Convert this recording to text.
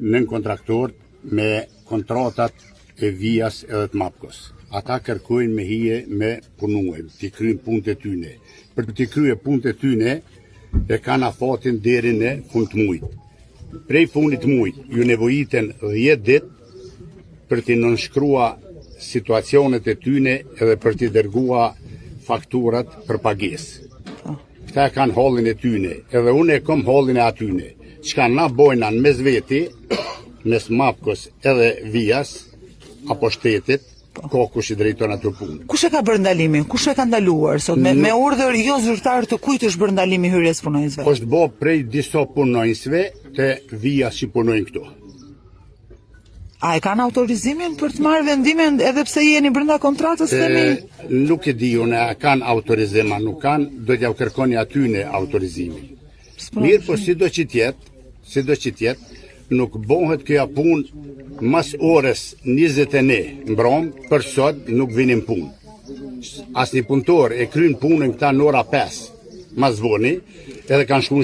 Nën kontraktorët me kontratat e Vijas edhe të Mapkos. Ata kërkojnë me hije me punuem, t'i kryjnë punët e tyne. Për t'i kryje punët e tyne, e kanë afatin deri në fund të mujt. Prej fundit mujt, ju nevojiten 10 ditë për t'i nënshkrua situacionet e tyne edhe për t'i dërgua fakturat për pagesë. Këta kanë hallin e tyne, edhe unë e kom hallin e atyne. Çka na bojna në mes veti, mes Mapkos edhe Vijas, apo shtetit, ka kush i drejton ato punë. Kush e ka bërë ndalimin? Kush e ka ndaluar sot? Me urdhër jo zyrtar të kujt është bërë ndalimi hyrjes punonjësve? Është bë prej disa punonjësve të Vijas që punojnë këtu. A e kanë autorizimin për të marrë vendimin edhe pse jeni brenda kontratës themi? Nuk e di unë, a kanë autorizim, a nuk kanë, do t'ja kërkoni atyne autorizimin. Mirë, po sido që tjetë, nuk bëhet këja punë mas orës 21 mbrom, për sot nuk vinim punë. Asnjë punëtor e kryen punën këta në ora 5 mas voni, edhe kanë shku